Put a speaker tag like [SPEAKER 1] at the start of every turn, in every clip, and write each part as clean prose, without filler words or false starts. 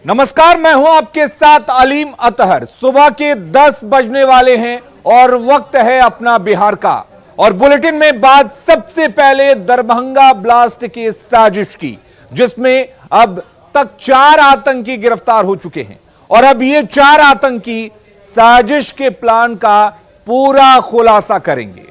[SPEAKER 1] नमस्कार, मैं हूं आपके साथ अलीम अतहर। सुबह के 10 बजने वाले हैं और वक्त है अपना बिहार का। और बुलेटिन में बात सबसे पहले दरभंगा ब्लास्ट की साजिश की, जिसमें अब तक 4 आतंकी गिरफ्तार हो चुके हैं और अब ये 4 आतंकी साजिश के प्लान का पूरा खुलासा करेंगे।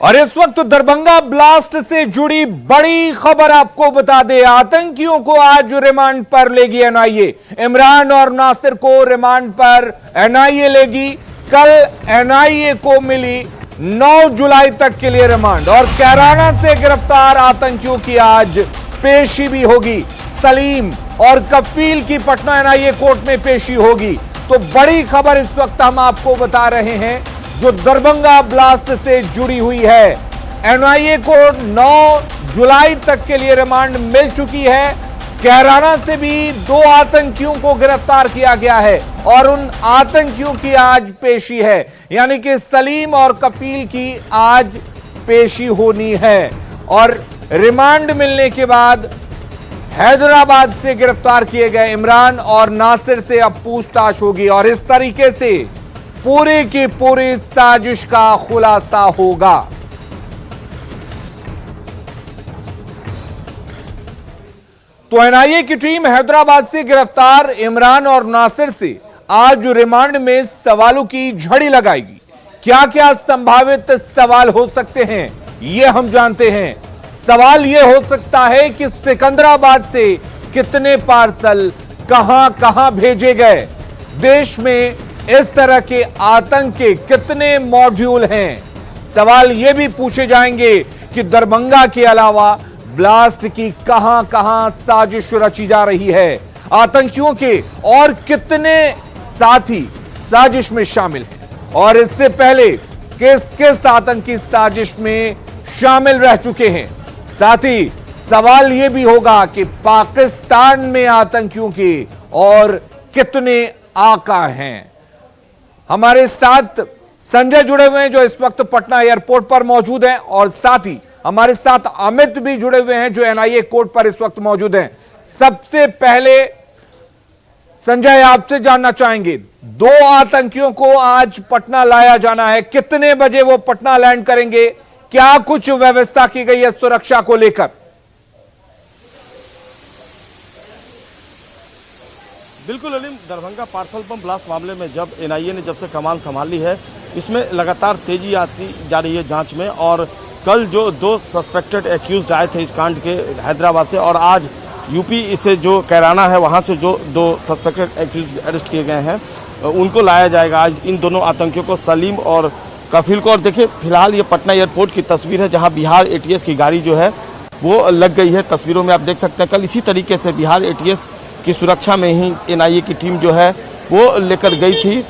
[SPEAKER 1] और इस वक्त दरभंगा ब्लास्ट से जुड़ी बड़ी खबर आपको बता दे। आतंकियों को आज रिमांड पर लेगी एनआईए। इमरान और नासिर को रिमांड पर एनआईए लेगी। कल एनआईए को मिली 9 जुलाई तक के लिए रिमांड और कैराना से गिरफ्तार आतंकियों की आज पेशी भी होगी। सलीम और कफील की पटना एनआईए कोर्ट में पेशी होगी। तो बड़ी खबर इस वक्त हम आपको बता रहे हैं जो दरभंगा ब्लास्ट से जुड़ी हुई है। एनआईए को 9 जुलाई तक के लिए रिमांड मिल चुकी है। कैराना से भी 2 आतंकियों को गिरफ्तार किया गया है और उन आतंकियों की आज पेशी है, यानी कि सलीम और कफील की आज पेशी होनी है। और रिमांड मिलने के बाद हैदराबाद से गिरफ्तार किए गए इमरान और नासिर से अब पूछताछ होगी और इस तरीके से पूरी की पूरी साजिश का खुलासा होगा। तो एनआईए की टीम हैदराबाद से गिरफ्तार इमरान और नासिर से आज रिमांड में सवालों की झड़ी लगाएगी। क्या क्या संभावित सवाल हो सकते हैं यह हम जानते हैं। सवाल यह हो सकता है कि सिकंदराबाद से कितने पार्सल कहां कहां भेजे गए, देश में इस तरह के आतंक के कितने मॉड्यूल हैं। सवाल यह भी पूछे जाएंगे कि दरभंगा के अलावा ब्लास्ट की कहां कहां साजिश रची जा रही है, आतंकियों के और कितने साथी साजिश में शामिल हैं और इससे पहले किस किस आतंकी साजिश में शामिल रह चुके हैं। साथ ही सवाल यह भी होगा कि पाकिस्तान में आतंकियों के और कितने आका हैं। हमारे साथ संजय जुड़े हुए हैं जो इस वक्त पटना एयरपोर्ट पर मौजूद हैं और साथ ही हमारे साथ अमित भी जुड़े हुए हैं जो एनआईए कोर्ट पर इस वक्त मौजूद हैं। सबसे पहले संजय आपसे जानना चाहेंगे, 2 आतंकियों को आज पटना लाया जाना है, कितने बजे वो पटना लैंड करेंगे, क्या कुछ व्यवस्था की गई है सुरक्षा को लेकर?
[SPEAKER 2] बिल्कुल Aleem, Darbhanga parcel bomb blast मामले में जब एनआईए ने जब से कमान संभाली है, इसमें लगातार तेजी आती जा रही है जांच में। और कल जो 2 सस्पेक्टेड एक्यूज्ड आए थे इस कांड के हैदराबाद से और आज यूपी से जो कैराना है वहां से जो 2 सस्पेक्टेड एक्यूज्ड अरेस्ट किए गए हैं उनको लाया जाएगा आज, इन दोनों आतंकियों को, सलीम और कफील को। और देखिए फिलहाल ये पटना एयरपोर्ट की तस्वीर है जहाँ बिहार एटीएस की गाड़ी जो है वो लग गई है। तस्वीरों में आप देख सकते हैं कल इसी तरीके से बिहार एटीएस की सुरक्षा में ही एनआईए की टीम जो है वो लेकर गई थी।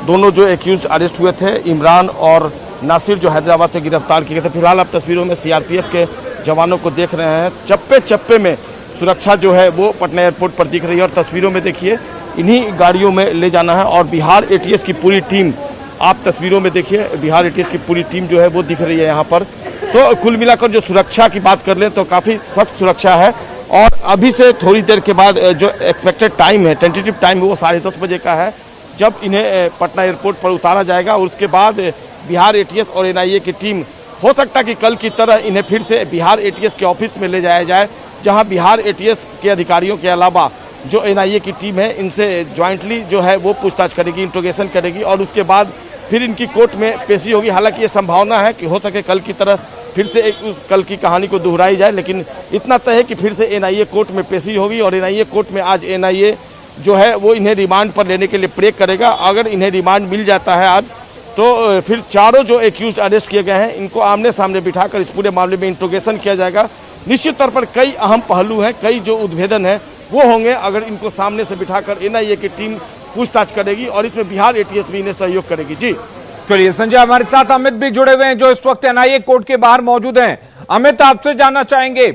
[SPEAKER 2] दोनों जो एक्यूज्ड अरेस्ट हुए थे, इमरान और नासिर, जो हैदराबाद से गिरफ्तार किए थे। फिलहाल आप तस्वीरों में सीआरपीएफ के जवानों को देख रहे हैं। चप्पे चप्पे में सुरक्षा जो है वो पटना एयरपोर्ट पर दिख रही है और तस्वीरों में देखिए इन्हीं गाड़ियों में ले जाना है। और बिहार एटीएस की पूरी टीम आप तस्वीरों में देखिए, बिहार एटीएस की पूरी टीम जो है वो दिख रही है यहाँ पर। तो कुल मिलाकर जो सुरक्षा की बात कर लें तो काफ़ी सख्त सुरक्षा है। और अभी से थोड़ी देर के बाद जो एक्सपेक्टेड टाइम है, टेंटेटिव टाइम है, वो 10:30 बजे का है जब इन्हें पटना एयरपोर्ट पर उतारा जाएगा। और उसके बाद बिहार एटीएस और एनआईए की टीम, हो सकता है कि कल की तरह इन्हें फिर से बिहार एटीएस के ऑफिस में ले जाया जाए, जहां बिहार एटीएस के अधिकारियों के अलावा जो एनआईए की टीम है इनसे ज्वाइंटली जो है वो पूछताछ करेगी, इंट्रोगेशन करेगी और उसके बाद फिर इनकी कोर्ट में पेशी होगी। हालांकि ये संभावना है कि हो सके कल की तरह फिर से एक उस कल की कहानी को दोहराई जाए, लेकिन इतना तय है कि फिर से एनआईए कोर्ट में पेशी होगी। और एनआईए कोर्ट में आज एनआईए जो है वो इन्हें रिमांड पर लेने के लिए प्रे करेगा। अगर इन्हें रिमांड मिल जाता है आज तो फिर चारों जो एक्यूज्ड अरेस्ट किए गए हैं इनको आमने सामने बिठाकर इस पूरे मामले में इंट्रोगेशन किया जाएगा। निश्चित तौर पर कई अहम पहलू हैं, कई जो उद्भेदन है वो होंगे अगर इनको सामने से बिठाकर एनआईए की टीम पूछताछ करेगी और इसमें बिहार एटीएस भी इन्हें सहयोग करेगी। जी
[SPEAKER 1] चलिए संजय, हमारे साथ अमित भी जुड़े हुए हैं जो इस वक्त एनआईए कोर्ट के बाहर मौजूद हैं। अमित, आपसे जानना चाहेंगे,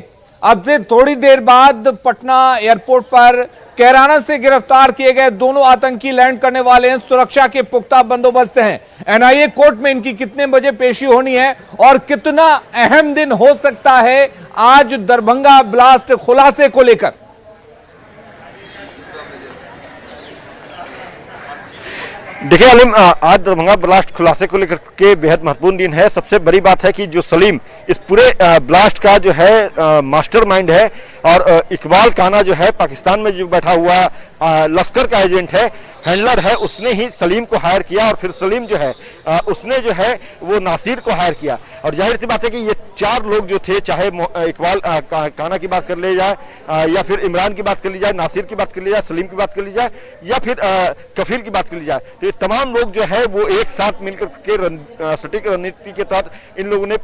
[SPEAKER 1] अब से थोड़ी देर बाद पटना एयरपोर्ट पर कैराना से गिरफ्तार किए गए दोनों आतंकी लैंड करने वाले हैं। सुरक्षा के पुख्ता बंदोबस्त हैं। एनआईए कोर्ट में इनकी कितने बजे पेशी होनी है और कितना अहम दिन हो सकता है आज दरभंगा ब्लास्ट खुलासे को लेकर?
[SPEAKER 3] देखिए अलीम, आज दरभंगा ब्लास्ट खुलासे को लेकर के बेहद महत्वपूर्ण दिन है। सबसे बड़ी बात है कि जो सलीम इस पूरे ब्लास्ट का जो है मास्टरमाइंड है और इकबाल काना जो है पाकिस्तान में जो बैठा हुआ लश्कर का एजेंट है, हैंडलर है, उसने ही सलीम को हायर किया और फिर सलीम जो है उसने जो है वो नासिर को हायर किया। और जाहिर सी बात है कि ये चार लोग जो थे, चाहे इकबाल काना की बात कर ली जाए या फिर इमरान की बात कर ली जाए, नासिर की बात कर ली जाए, सलीम की बात कर ली जाए या फिर कफील की बात कर ली जाए, तो ये तमाम लोग जो है वो एक साथ मिलकर के सटीक रणनीति के तहत इन लोगों ने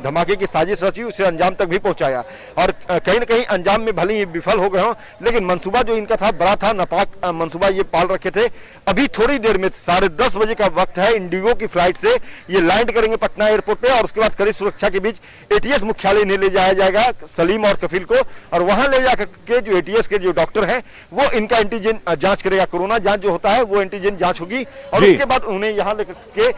[SPEAKER 3] धमाके की साजिश रची, उसे अंजाम तक भी पहुंचाया। और कहीं ना कहीं अंजाम में भले ही विफल हो गए हों, लेकिन मंसूबा जो इनका था बड़ा था, नापाक मंसूबा ये पाल रखे थे। अभी थोड़ी देर में 10:30 बजे का वक्त है, इंडिगो की फ्लाइट से ये लैंड करेंगे पटना एयरपोर्ट पे और उसके बाद कड़ी सुरक्षा के बीच एटीएस मुख्यालय ने ले जाया जाएगा सलीम और कफील को, और वहां ले जाकर के जो एटीएस के जो डॉक्टर हैं वो इनका एंटीजन जांच करेगा। कोरोना जांच जो होता है वो एंटीजन जांच होगी और उसके बाद उन्हें यहाँ लेकर के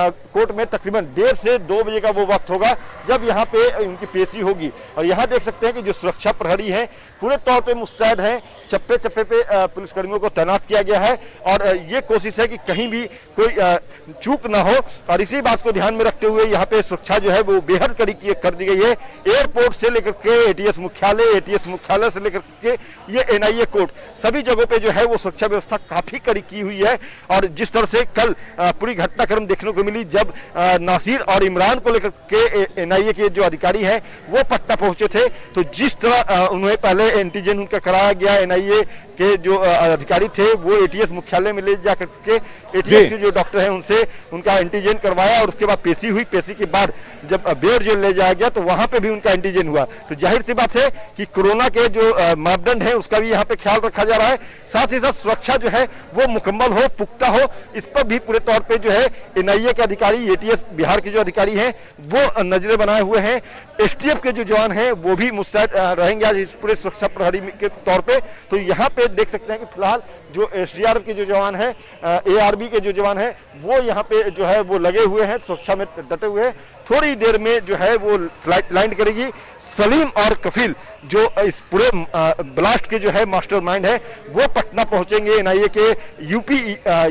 [SPEAKER 3] कोर्ट में तकरीबन 1:30 से 2 बजे का वो वक्त होगा जब यहाँ पे उनकी पेशी होगी। और यहाँ देख सकते हैं कि जो सुरक्षा प्रहरी है पूरे तौर पे मुस्तैद है, चप्पे चप्पे पे पुलिसकर्मियों को तैनात किया गया है और ये कोशिश है कि कहीं भी कोई चूक ना हो। और इसी बात को ध्यान में रखते हुए यहाँ पे सुरक्षा जो है वो बेहद कड़ी कर दी गई है। एयरपोर्ट से लेकर के एटीएस मुख्यालय से लेकर के ये एनआईए कोर्ट, सभी जगहों पे जो है वो सुरक्षा व्यवस्था काफी कड़ी की हुई है। और जिस तरह से कल पूरी घटनाक्रम देखने को मिली जब नासिर और इमरान को लेकर के एनआईए के जो अधिकारी हैं वो पटना पहुंचे थे, तो जिस तरह उन्हें पहले एंटीजन उनका कराया गया, एनआईए के जो अधिकारी थे वो एटीएस मुख्यालय में ले जाकर के एटीएस के जो डॉक्टर हैं उनसे उनका एंटीजन करवाया और उसके बाद पेशी हुई। पेशी के बाद जब बेर जेल ले जाया गया तो वहां पे भी उनका एंटीजन हुआ। तो जाहिर सी बात है कि कोरोना के जो मापदंड है उसका भी यहाँ पे ख्याल रखा जा रहा है, साथ ही साथ सुरक्षा जो है वो मुकम्मल हो, पुख्ता हो, इस पर भी पूरे तौर पे जो है एनआईए के अधिकारी, एटीएस बिहार के जो अधिकारी हैं वो नजरें बनाए हुए हैं। एसटीएफ के जो जवान हैं वो भी मुस्तैद रहेंगे आज इस पूरे सुरक्षा प्रहरी के तौर पे। तो यहाँ पे देख सकते हैं कि फिलहाल जो एसडीआरएफ के जो जवान हैं, एआरबी के जो जवान हैं वो यहाँ पे जो है वो लगे हुए हैं, सुरक्षा में डटे हुए हैं। थोड़ी देर में जो है वो फ्लाइट लैंड करेगी। सलीम और कफील जो इस पूरे ब्लास्ट के जो है मास्टरमाइंड है वो पटना पहुंचेंगे। एनआईए के यूपी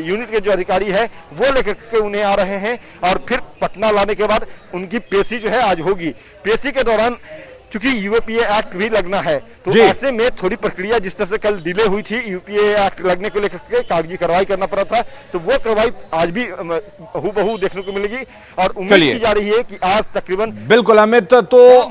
[SPEAKER 3] यूनिट के जो अधिकारी है वो लेकर के उन्हें आ रहे हैं और फिर पटना लाने के बाद उनकी पेशी जो है आज होगी। पेशी के दौरान चूंकि यूपीए एक्ट भी लगना है तो ऐसे में थोड़ी प्रक्रिया जिस तरह से कल डिले हुई थी, यूपीए एक्ट लगने को लेकर के कागजी कार्रवाई करना पड़ा था, तो वो कार्रवाई आज भी हूबहू देखने को मिलेगी और उम्मीद की जा रही है कि आज तकरीबन
[SPEAKER 1] बिल्कुल अमित, तो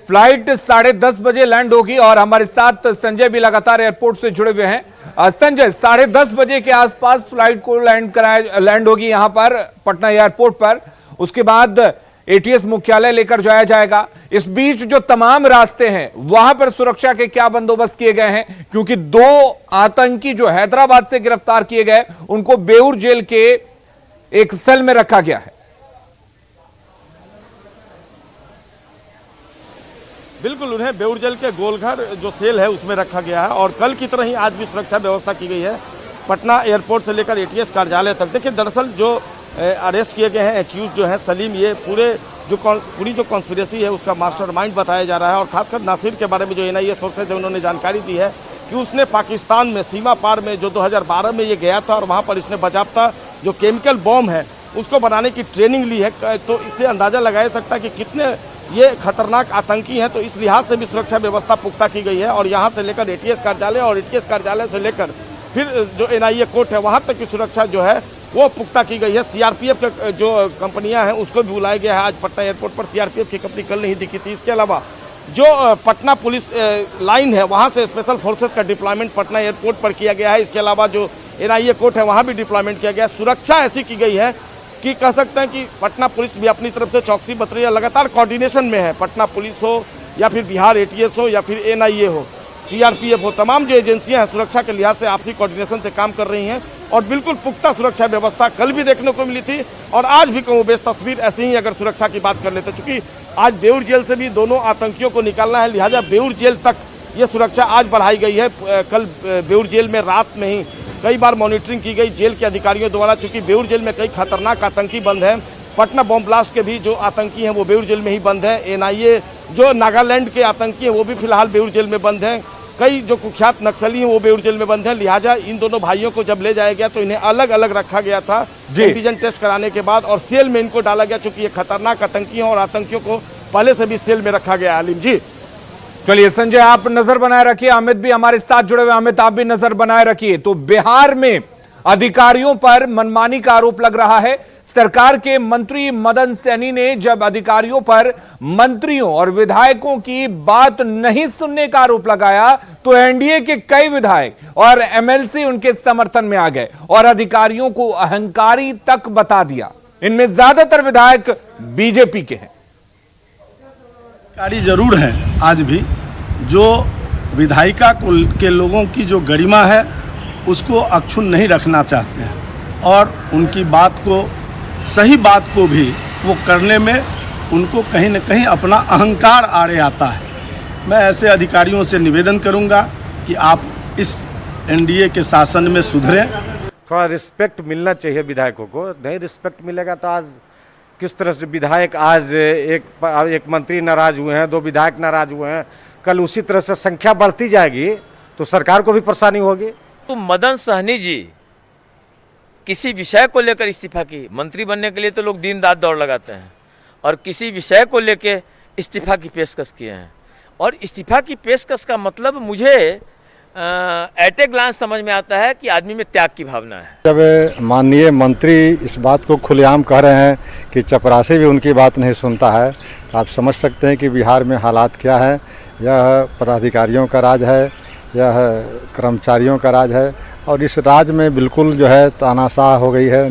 [SPEAKER 1] फ्लाइट 10:30 बजे लैंड होगी और हमारे साथ संजय भी लगातार एयरपोर्ट से जुड़े हुए हैं। संजय, 10:30 बजे के आसपास फ्लाइट को लैंड होगी यहां पर पटना एयरपोर्ट पर, उसके बाद एटीएस मुख्यालय लेकर जाया जाएगा। इस बीच जो तमाम रास्ते हैं वहां पर सुरक्षा के क्या बंदोबस्त किए गए हैं, क्योंकि 2 आतंकी जो हैदराबाद से गिरफ्तार किए गए उनको बेउर जेल के एक सेल में रखा गया है।
[SPEAKER 2] बिल्कुल, उन्हें बेउर जेल के गोलघर जो सेल है उसमें रखा गया है और कल की तरह ही आज भी सुरक्षा व्यवस्था की गई है पटना एयरपोर्ट से लेकर एटीएस कार्यालय तक। देखिए, दरअसल जो अरेस्ट किए गए हैं एक्यूज जो है सलीम, ये पूरी जो कॉन्स्पिरेसी है उसका मास्टरमाइंड बताया जा रहा है। और खासकर नासिर के बारे में जो एनआईए सोर्सेज है उन्होंने जानकारी दी है कि उसने पाकिस्तान में सीमा पार में जो 2012 में ये गया था और वहाँ पर इसने बाकायदा जो केमिकल बॉम्ब है उसको बनाने की ट्रेनिंग ली है। तो इससे अंदाज़ा लगाया सकता है कि कितने ये खतरनाक आतंकी हैं। तो इस लिहाज से भी सुरक्षा व्यवस्था पुख्ता की गई है और यहाँ से लेकर एटीएस कार्यालय और एटीएस कार्यालय से लेकर फिर जो एनआईए कोर्ट है वहाँ तक की सुरक्षा जो है वो पुख्ता की गई है। सीआरपीएफ के जो कंपनियां हैं उसको भी बुलाया गया है। आज पटना एयरपोर्ट पर सीआरपीएफ की कंपनी कल नहीं दिखी थी। इसके अलावा जो पटना पुलिस लाइन है वहाँ से स्पेशल फोर्सेस का डिप्लॉयमेंट पटना एयरपोर्ट पर किया गया है। इसके अलावा जो एनआईए कोर्ट है वहाँ भी डिप्लॉयमेंट किया गया है। सुरक्षा ऐसी की गई है कि कह सकते हैं कि पटना पुलिस भी अपनी तरफ से चौकसी बरत रही है, लगातार कोऑर्डिनेशन में है। पटना पुलिस हो या फिर बिहार एटीएस हो या फिर एनआईए हो, सीआरपीएफ हो, तमाम जो एजेंसियां हैं सुरक्षा के लिहाज से आपसी कोऑर्डिनेशन से काम कर रही हैं। और बिल्कुल पुख्ता सुरक्षा व्यवस्था कल भी देखने को मिली थी और आज भी कहूँ बेस तस्वीर ऐसे ही अगर सुरक्षा की बात कर लेते, चूंकि आज बेउर जेल से भी दोनों आतंकियों को निकालना है, लिहाजा बेउर जेल तक ये सुरक्षा आज बढ़ाई गई है। कल बेउर जेल में रात में ही कई बार मॉनिटरिंग की गई जेल के अधिकारियों द्वारा, चूंकि बेउर जेल में कई खतरनाक आतंकी बंद हैं। पटना बॉम्ब ब्लास्ट के भी जो आतंकी हैं वो बेउर जेल में ही बंद हैं। एनआईए जो नागालैंड के आतंकी हैं वो भी फिलहाल बेउर जेल में बंद हैं। कई जो कुख्यात नक्सली हैं वो बेउर जेल में बंद हैं। लिहाजा इन दोनों भाइयों को जब ले जाया गया तो इन्हें अलग अलग रखा गया था एंटीजन टेस्ट कराने के बाद, और सेल में इनको डाला गया, चूंकि ये खतरनाक आतंकी हैं और आतंकियों को पहले से भी सेल में रखा गया। आलिम जी,
[SPEAKER 1] चलिए संजय, आप नजर बनाए रखिए, अमित भी हमारे साथ जुड़े हुए, अमित आप भी नजर बनाए रखिए। तो बिहार में अधिकारियों पर मनमानी का आरोप लग रहा है। सरकार के मंत्री मदन सैनी ने जब अधिकारियों पर मंत्रियों और विधायकों की बात नहीं सुनने का आरोप लगाया तो एनडीए के कई विधायक और एमएलसी उनके समर्थन में आ गए और अधिकारियों को अहंकारी तक बता दिया। इनमें ज्यादातर विधायक बीजेपी के हैं।
[SPEAKER 4] अधिकारी जरूर हैं आज भी, जो विधायिका के लोगों की जो गरिमा है उसको अक्षुण्ण नहीं रखना चाहते हैं और उनकी बात को, सही बात को भी वो करने में उनको कहीं न कहीं अपना अहंकार आड़े आता है। मैं ऐसे अधिकारियों से निवेदन करूंगा कि आप इस एनडीए के शासन में सुधरें।
[SPEAKER 3] थोड़ा रिस्पेक्ट मिलना चाहिए विधायकों को, नहीं रिस्पेक्ट मिलेगा तो आज किस तरह से विधायक, आज एक मंत्री नाराज हुए हैं, 2 विधायक नाराज हुए हैं, कल उसी तरह से संख्या बढ़ती जाएगी तो सरकार को भी परेशानी होगी।
[SPEAKER 5] तो मदन सहनी जी किसी विषय को लेकर इस्तीफा की, मंत्री बनने के लिए तो लोग दिन रात दौड़ लगाते हैं, और किसी विषय को लेकर इस्तीफा की पेशकश किए हैं। और इस्तीफा की पेशकश का मतलब मुझे एट ए ग्लांस समझ में आता है कि आदमी में त्याग की भावना है।
[SPEAKER 6] जब माननीय मंत्री इस बात को खुलेआम कह रहे हैं कि चपरासी भी उनकी बात नहीं सुनता है, तो आप समझ सकते हैं कि बिहार में हालात क्या है। यह पदाधिकारियों का राज है, यह कर्मचारियों का राज है और इस राज में बिल्कुल जो है तानाशाह हो गई है।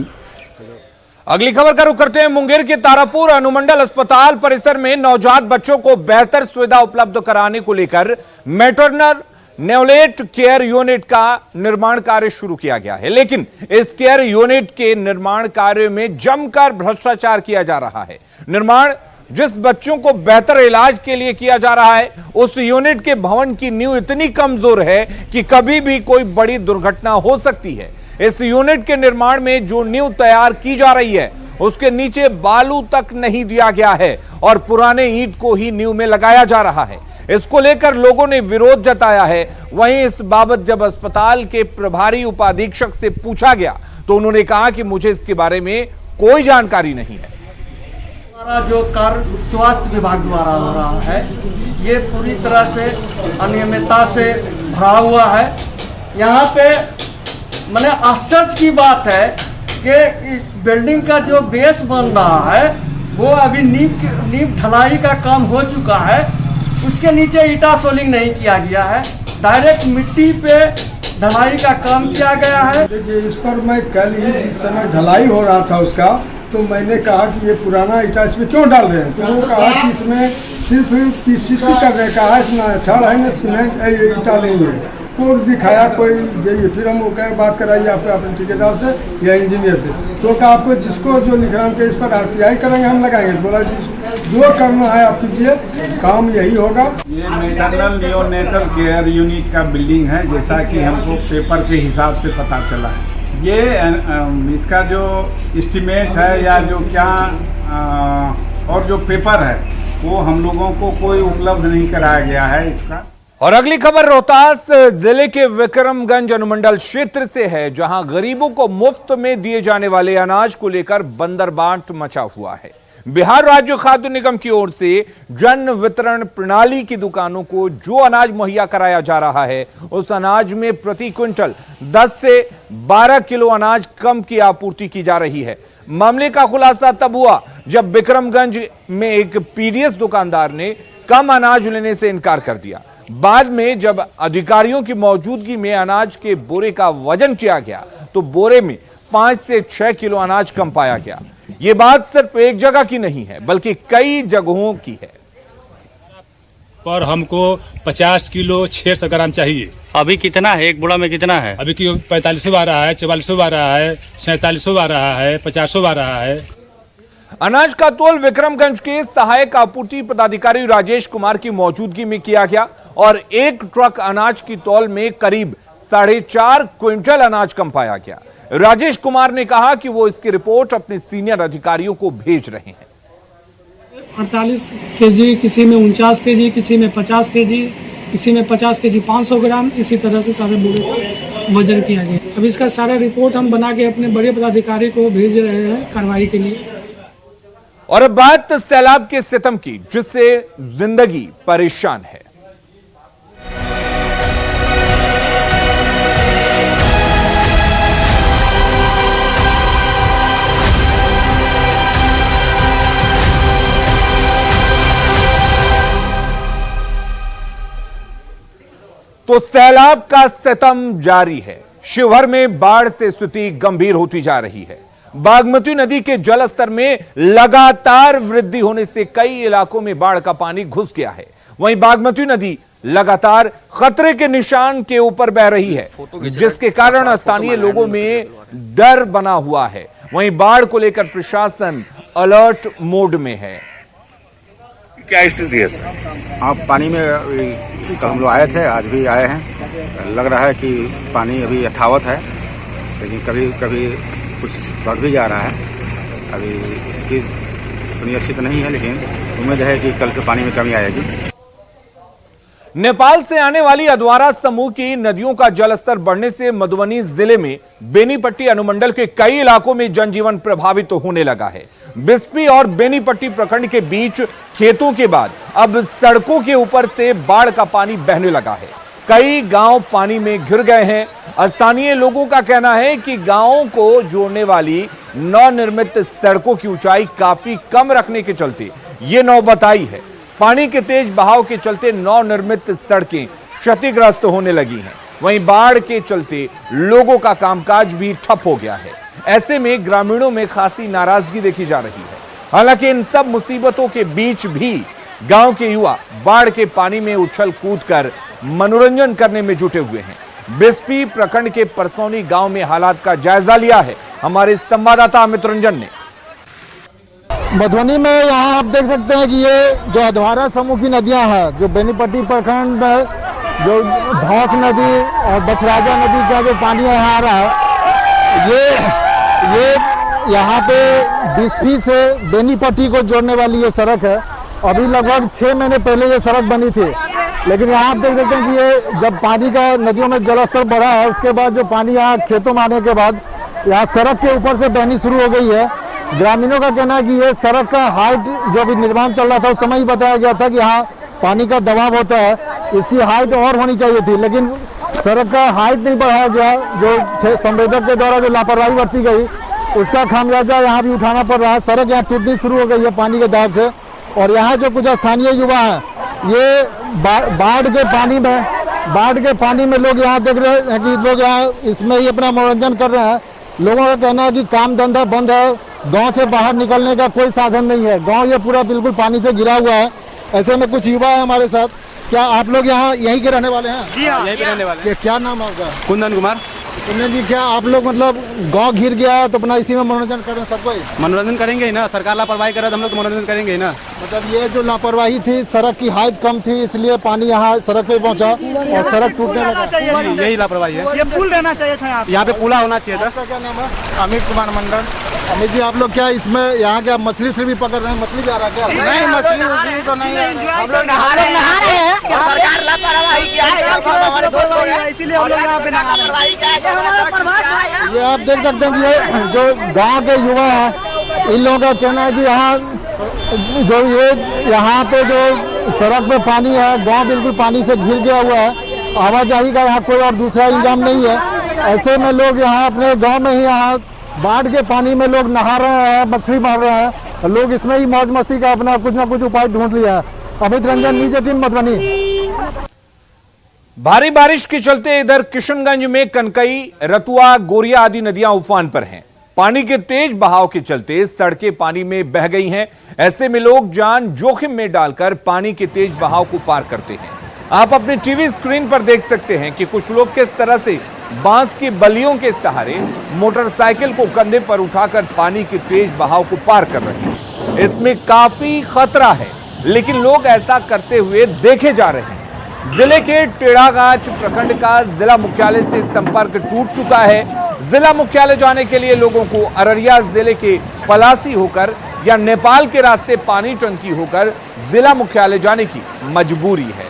[SPEAKER 1] अगली खबर का रुख करते हैं। मुंगेर के तारापुर अनुमंडल अस्पताल परिसर में नवजात बच्चों को बेहतर सुविधा उपलब्ध कराने को लेकर मैटरनल नेओनेट केयर यूनिट का निर्माण कार्य शुरू किया गया है, लेकिन इस केयर यूनिट के निर्माण कार्य में जमकर भ्रष्टाचार किया जा रहा है। निर्माण जिस बच्चों को बेहतर इलाज के लिए किया जा रहा है, उस यूनिट के भवन की नींव इतनी कमजोर है कि कभी भी कोई बड़ी दुर्घटना हो सकती है। इस यूनिट के निर्माण में जो नींव तैयार की जा रही है उसके नीचे बालू तक नहीं दिया गया है और पुराने ईंट को ही नींव में लगाया जा रहा है। इसको लेकर लोगों ने विरोध जताया है। वहीं इस बाबत जब अस्पताल के प्रभारी उपाधीक्षक से पूछा गया तो उन्होंने कहा कि मुझे इसके बारे में कोई जानकारी नहीं है।
[SPEAKER 7] हमारा जो कार्य स्वास्थ्य विभाग द्वारा हो रहा है ये पूरी तरह से अनियमितता से भरा हुआ है। यहाँ पे मैंने आश्चर्य की बात है कि इस बिल्डिंग का जो बेस बन रहा है वो अभी नींव ढलाई का काम हो चुका है, उसके नीचे ईटा सोलिंग नहीं किया गया है, डायरेक्ट मिट्टी पे ढलाई का काम किया गया है।
[SPEAKER 8] देखिए, इस पर मैं कल ही जिस समय ढलाई हो रहा था उसका, तो मैंने कहा कि ये पुराना ईटा इसमें क्यों डाल रहे हैं, तो वो कहा कि इसमें सिर्फ पीसीसी करने का है, इसमें छड़ है ना सीमेंट ईटा नहीं है। कोड दिखाया कोई, फिर हम वो कहे बात कराइए आपके अपने ठेकेदार से या इंजीनियर से, तो कहा आपको जिसको जो लिखना है इस पर RTI करेंगे, हम लगाएंगे। बोला जो करना है आप कीजिए, काम यही होगा।
[SPEAKER 9] ये मैटरनल नियोनेटल केयर यूनिट का बिल्डिंग है, जैसा कि हमको पेपर के हिसाब से पता चला है। ये इसका जो एस्टीमेट है या जो क्या और जो पेपर है वो हम लोगों को कोई उपलब्ध नहीं कराया गया है इसका।
[SPEAKER 1] और अगली खबर रोहतास जिले के विक्रमगंज अनुमंडल क्षेत्र से है, जहां गरीबों को मुफ्त में दिए जाने वाले अनाज को लेकर बंदरबाट मचा हुआ है। बिहार राज्य खाद्य निगम की ओर से जन वितरण प्रणाली की दुकानों को जो अनाज मुहैया कराया जा रहा है, उस अनाज में प्रति क्विंटल 10 से 12 किलो अनाज कम की आपूर्ति की जा रही है। मामले का खुलासा तब हुआ जब विक्रमगंज में एक पीडीएस दुकानदार ने कम अनाज लेने से इनकार कर दिया। बाद में जब अधिकारियों की मौजूदगी में अनाज के बोरे का वजन किया गया तो बोरे में 5 से 6 किलो अनाज कम पाया गया। यह बात सिर्फ एक जगह की नहीं है बल्कि कई जगहों की है।
[SPEAKER 10] पर हमको 50 किलो 600 ग्राम चाहिए।
[SPEAKER 11] अभी कितना है, एक बोरा में कितना है?
[SPEAKER 10] अभी की 4500 आ रहा है, 4400 आ रहा है, 4700 आ रहा है, 50 आ रहा है।
[SPEAKER 1] अनाज का तोल विक्रमगंज के सहायक आपूर्ति पदाधिकारी राजेश कुमार की मौजूदगी में किया गया और एक ट्रक अनाज की तौल में करीब 4.5 क्विंटल अनाज कम पाया गया। राजेश कुमार ने कहा कि वो इसकी रिपोर्ट अपने सीनियर अधिकारियों को भेज रहे हैं।
[SPEAKER 7] 48 केजी, किसी में 49 केजी, किसी में 50 केजी, किसी में 50 केजी 500 ग्राम, इसी तरह से सारे बोरे का वजन किया गया। अब इसका सारा रिपोर्ट हम बना के अपने बड़े पदाधिकारी को भेज रहे हैं कार्रवाई के लिए।
[SPEAKER 1] और अब बात सैलाब के सितम की, जिससे जिंदगी परेशान है। तो सैलाब का सितम जारी है। शिवहर में बाढ़ से स्थिति गंभीर होती जा रही है। बागमती नदी के जलस्तर में लगातार वृद्धि होने से कई इलाकों में बाढ़ का पानी घुस गया है। वहीं बागमती नदी लगातार खतरे के निशान के ऊपर बह रही है, जिसके कारण स्थानीय लोगों में डर बना हुआ है। वहीं बाढ़ को लेकर प्रशासन अलर्ट मोड में है।
[SPEAKER 12] क्या स्थिति है सर?
[SPEAKER 13] हाँ, पानी में कल हम लोग आए थे, आज भी आए हैं। लग रहा है कि पानी अभी यथावत है, लेकिन कभी कभी कुछ बढ़ भी जा रहा है। अभी स्थिति इतनी अच्छी तो नहीं है, लेकिन उम्मीद है कि कल से पानी में कमी आएगी।
[SPEAKER 1] नेपाल से आने वाली अधवारा समूह की नदियों का जलस्तर बढ़ने से मधुबनी जिले में बेनीपट्टी अनुमंडल के कई इलाकों में जनजीवन प्रभावित होने लगा है। बिस्पी और बेनीपट्टी प्रखंड के बीच खेतों के बाद अब सड़कों के ऊपर से बाढ़ का पानी बहने लगा है। कई गांव पानी में घिर गए हैं। स्थानीय लोगों का कहना है कि गांवों को जोड़ने वाली नवनिर्मित सड़कों की ऊंचाई काफी कम रखने के चलते ये नौबत आई है। पानी के तेज बहाव के चलते नवनिर्मित सड़कें क्षतिग्रस्त होने लगी हैं। वहीं बाढ़ के चलते लोगों का कामकाज भी ठप हो गया है। ऐसे में ग्रामीणों में खासी नाराजगी देखी जा रही है। हालांकि इन सब मुसीबतों के बीच भी गांव के युवा बाढ़ के पानी में उछल कूद कर मनोरंजन करने में जुटे हुए हैं। बिस्पी प्रखंड के परसौनी गांव में हालात का जायजा लिया है हमारे संवाददाता अमित रंजन ने।
[SPEAKER 14] मधुबनी में यहाँ आप देख सकते हैं कि ये जो अधवारा समूह की नदियाँ हैं, जो बेनीपट्टी प्रखंड में जो धौस नदी और बछराजा नदी का जो पानी यहाँ आ रहा है, ये यहाँ पे बिस्पी से बेनीपट्टी को जोड़ने वाली ये सड़क है। अभी लगभग 6 महीने पहले ये सड़क बनी थी, लेकिन यहाँ आप देख सकते हैं कि ये जब पानी का नदियों में जलस्तर बढ़ा है, उसके बाद जो पानी यहाँ खेतों में आने के बाद यहाँ सड़क के ऊपर से बहनी शुरू हो गई है। ग्रामीणों का कहना है कि ये सड़क का हाइट जो भी निर्माण चल रहा था उस समय ही बताया गया था कि यहाँ पानी का दबाव होता है, इसकी हाइट और होनी चाहिए थी, लेकिन सड़क का हाइट नहीं बढ़ाया गया। जो संवेदक के द्वारा जो लापरवाही बरती गई उसका खामियाजा यहाँ भी उठाना पड़ रहा है। सड़क यहाँ टूटनी शुरू हो गई है पानी के दबाव से। और यहाँ जो कुछ स्थानीय युवा हैं, ये बाढ़ के पानी में लोग यहाँ देख रहे हैं कि लोग यहाँ इसमें ही अपना मनोरंजन कर रहे हैं। लोगों का कहना है कि काम धंधा बंद है, गांव से बाहर निकलने का कोई साधन नहीं है। गांव ये पूरा बिल्कुल पानी से घिरा हुआ है। ऐसे में कुछ युवा है हमारे साथ। क्या आप लोग यहाँ यहीं के रहने वाले हैं?
[SPEAKER 11] जी हाँ, यहीं पे रहने वाले हैं।
[SPEAKER 14] क्या नाम है आपका?
[SPEAKER 11] कुंदन कुमार।
[SPEAKER 14] कुंदन जी, क्या आप लोग मतलब गांव घिर गया है तो अपना इसी में मनोरंजन कर रहे हैं? सबको
[SPEAKER 11] मनोरंजन करेंगे ही ना, सरकार लापरवाही करे तो हम लोग तो मनोरंजन करेंगे ही ना।
[SPEAKER 14] मतलब ये जो लापरवाही थी, सड़क की हाइट कम थी इसलिए पानी यहाँ सड़क पे पहुँचा और सड़क टूटने लगा।
[SPEAKER 11] यही लापरवाही है।
[SPEAKER 7] ये पुल रहना चाहिए था
[SPEAKER 11] यहाँ पे पुला होना चाहिए था।
[SPEAKER 14] क्या नाम है?
[SPEAKER 11] अमित कुमार मंडल।
[SPEAKER 14] अमित जी, आप लोग क्या इसमें यहाँ क्या मछली भी पकड़ रहे हैं? मछली भी आ रहा है क्या?
[SPEAKER 11] नहीं, मछली तो नहीं है।
[SPEAKER 7] हम लोग नहा रहे हैं। सरकार लापरवाही किया है, इसीलिए हम लोग यहाँ पे लापरवाही किया है।
[SPEAKER 14] ये आप देख सकते हैं कि ये जो गांव के युवा हैं, इन लोगों का कहना है कि यहाँ पे जो सड़क पे पानी है, गांव बिल्कुल पानी से घिर गया हुआ है। आवाजाही का यहाँ कोई और दूसरा इंतजाम नहीं है। ऐसे में लोग यहाँ अपने गांव में ही यहाँ बाढ़ के पानी में लोग नहा रहे हैं, मछली मार रहे हैं। लोग इसमें ही मौज मस्ती का अपना कुछ ना कुछ उपाय ढूंढ लिया है। अमित रंजन, न्यूज़ 18 मधुबनी।
[SPEAKER 1] भारी बारिश के चलते इधर किशनगंज में कनकई, रतुआ, गोरिया आदि नदियां उफान पर हैं। पानी के तेज बहाव के चलते सड़कें पानी में बह गई हैं। ऐसे में लोग जान जोखिम में डालकर पानी के तेज बहाव को पार करते हैं। आप अपने टीवी स्क्रीन पर देख सकते हैं कि कुछ लोग किस तरह से बांस की बल्लियों के सहारे मोटरसाइकिल को कंधे पर उठाकर पानी के तेज बहाव को पार कर रहे हैं। इसमें काफी खतरा है, लेकिन लोग ऐसा करते हुए देखे जा रहे हैं। जिले के टेढ़ागाछ प्रखंड का जिला मुख्यालय से संपर्क टूट चुका है। जिला मुख्यालय जाने के लिए लोगों को अररिया जिले के पलासी होकर या नेपाल के रास्ते पानी टंकी होकर जिला मुख्यालय जाने की मजबूरी है।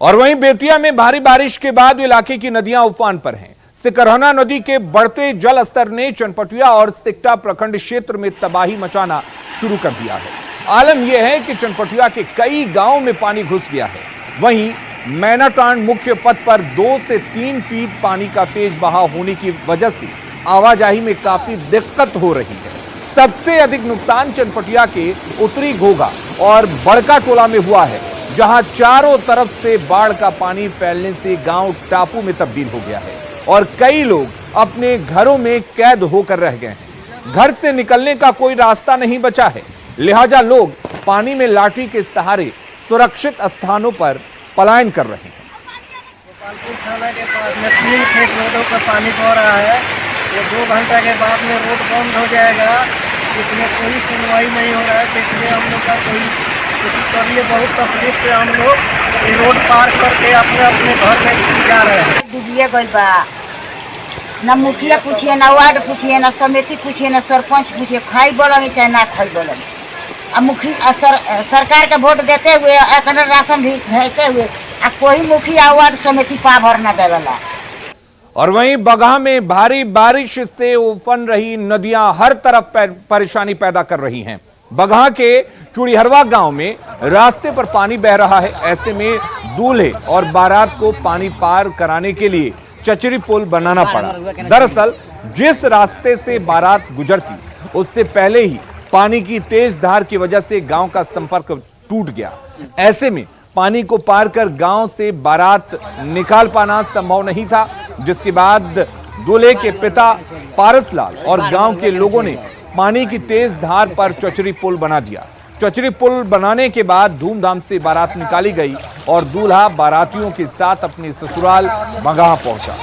[SPEAKER 1] और वहीं बेतिया में भारी बारिश के बाद इलाके की नदियां उफान पर हैं। सिकरहना नदी के बढ़ते जल स्तर ने चनपटिया और सिकटा प्रखंड क्षेत्र में तबाही मचाना शुरू कर दिया है। आलम यह है कि चनपटिया के कई गांवों में पानी घुस गया है। वहीं मैनाटांड मुख्य पथ पर 2 से 3 फीट पानी का तेज बहाव होने की वजह से आवाजाही में काफी दिक्कत हो रही है। सबसे अधिक नुकसान चनपटिया के उत्तरी घोघा और बड़का टोला में हुआ है, जहां चारों तरफ से बाढ़ का पानी फैलने से गांव टापू में तब्दील हो गया है और कई लोग अपने घरों में कैद होकर रह गए हैं। घर से निकलने का कोई रास्ता नहीं बचा है, लिहाजा लोग पानी में लाठी के सहारे सुरक्षित स्थानों पर पलायन कर रहे हैं।
[SPEAKER 7] गोपालपुर थाना के पास में 3 फीट रोडों पर पानी बह रहा है। ये 2 घंटा के बाद में रोड बंद हो जाएगा। इसमें कोई सुनवाई नहीं हो रहा है, इसलिए हम लोग का कोई करिए बहुत तकलीफ से हम लोग रोड पार करके अपने अपने घर में जा रहे हैं।
[SPEAKER 15] डूबिए गई बा, न मुखिया पूछिए, न वार्ड पूछिए, न समिति पूछिए, न सरपंच पूछिए, खाई बोलेंगे चाहे ना खाई बोलेंगे। अब मुखिया सरकार के वोट देते हुए अखंड राशन भी भेजते हुए कोई मुखिया वार्ड समिति पा भर न देवेला।
[SPEAKER 1] और वहीं बगहा में भारी बारिश से उफन रही नदियां हर तरफ परेशानी पैदा कर रही हैं। बगहा के चूड़ीहरवा गांव में रास्ते पर पानी बह रहा है। ऐसे में दूल्हे और बारात को पानी पार कराने के लिए चचरी पुल बनाना पड़ा। दरअसल जिस रास्ते से बारात गुजरती उससे पहले ही पानी की तेज धार की वजह से गांव का संपर्क टूट गया। ऐसे में पानी को पार कर गांव से बारात निकाल पाना संभव नहीं था, जिसके बाद दूल्हे के पिता पारसलाल और गांव के लोगों ने पानी की तेज धार पर चचरी पुल बना दिया। चचरी पुल बनाने के बाद धूमधाम से बारात निकाली गई और दूल्हा बारातियों के साथ अपने ससुराल बगहा पहुंचा।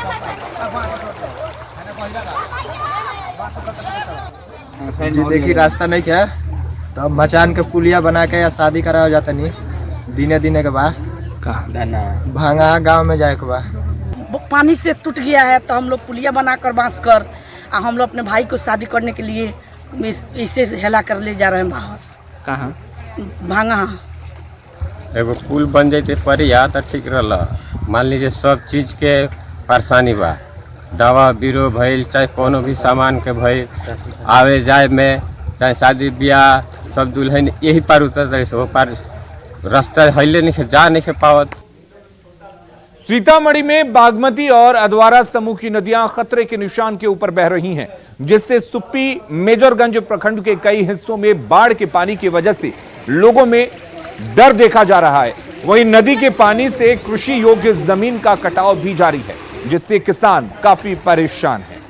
[SPEAKER 16] जी देखिए, रास्ता नहीं क्या तो अब मचान के पुलिया बना के या शादी कराया जाता नहीं दिने दिने के बाद भांगा गांव में जाए के बाद
[SPEAKER 17] पानी से टूट गया है, तो हम लोग पुलिया बनाकर बांस कर हम लोग अपने भाई को शादी करने के लिए इसे हेला कर ले जा रहे हैं बाहर।
[SPEAKER 16] कहाँ
[SPEAKER 17] भांगा
[SPEAKER 18] एगो पुल बन जाते परिया तो ठीक रहला। मान लीजिए सब चीज के परेशानी बा, दवा बीरो भइल चाहे कोनो भी सामान के भइल, आवे जाए में चाहे शादी ब्याह सब दुल्हन यही पार उतर से वो पार रास्ता हिले नहीं जा नहीं पावत।
[SPEAKER 1] सीतामढ़ी में बागमती और अधवारा समूह की नदियां खतरे के निशान के ऊपर बह रही हैं, जिससे सुप्पी मेजरगंज प्रखंड के कई हिस्सों में बाढ़ के पानी की वजह से लोगों में डर देखा जा रहा है। वहीं नदी के पानी से कृषि योग्य जमीन का कटाव भी जारी है, जिससे किसान काफी परेशान हैं।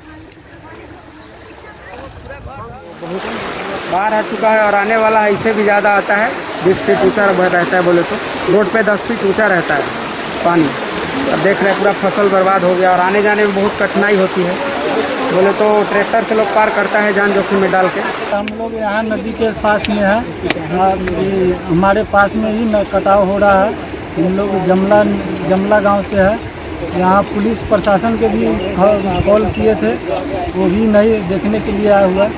[SPEAKER 19] बाढ़ आ चुका है और आने वाला है, इससे भी ज्यादा आता है। 20 फीट ऊंचा रहता है, बोले तो रोड पे 10 फीट ऊंचा रहता है पानी। अब देख रहे पूरा फसल बर्बाद हो गया और आने जाने में बहुत कठिनाई होती है। बोले तो ट्रैक्टर से लोग पार करता है जान जोखिम में डाल के।
[SPEAKER 20] हम लोग यहाँ नदी के पास में है, हमारे पास में ही कटाव हो रहा है। हम लोग जमला गांव से है। यहाँ पुलिस प्रशासन के भी कॉल किए थे, वो भी नहीं देखने के लिए आया हुआ।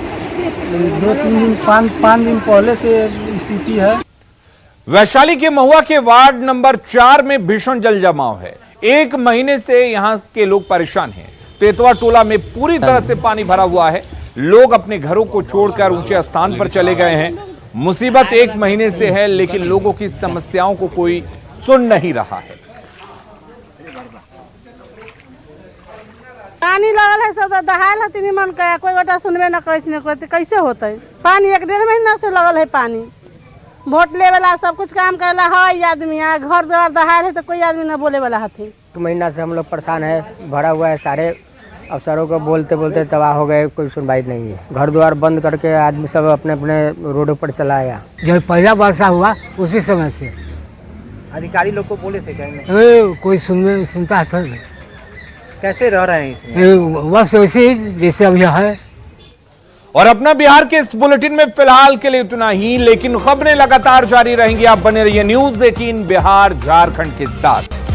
[SPEAKER 20] 2-3 दिन 5 दिन पहले से स्थिति है।
[SPEAKER 1] वैशाली के महुआ के वार्ड नंबर 4 में भीषण जल जमाव है। 1 महीने से यहां के लोग परेशान हैं। तेतवा टोला में पूरी तरह से पानी भरा हुआ है। लोग अपने घरों को छोड़कर ऊंचे स्थान पर चले गए हैं। मुसीबत 1 महीने से है, लेकिन लोगों की समस्याओं को कोई सुन नहीं रहा है।
[SPEAKER 21] पानी लगल है, सब दहाल है, मन का कोई गोटा सुनबे न करे, कैसे होते। पानी 1-1.5 महीना से लगल है पानी। वोट ले वाला सब कुछ काम करेला है आदमी, यहाँ घर द्वार दहाड़ है तो कोई आदमी न बोले वाला हथिन।
[SPEAKER 2] एक महीना से हम लोग परेशान है, भरा हुआ है, सारे अफसरों को बोलते बोलते तबाह हो गए, कोई सुनवाई नहीं है। घर द्वार बंद करके आदमी सब अपने अपने रोडों पर चला आया।
[SPEAKER 22] जब पहला वर्षा हुआ उसी समय से
[SPEAKER 23] अधिकारी लोग को बोले थे कहीं
[SPEAKER 22] कोई सुनता था।
[SPEAKER 23] कैसे रह रहे हैं इसमें?
[SPEAKER 22] बस वैसे ही जैसे अभी है।
[SPEAKER 1] और अपना बिहार के इस बुलेटिन में फिलहाल के लिए इतना ही, लेकिन खबरें लगातार जारी रहेंगी। आप बने रहिए न्यूज़ 18 बिहार झारखंड के साथ।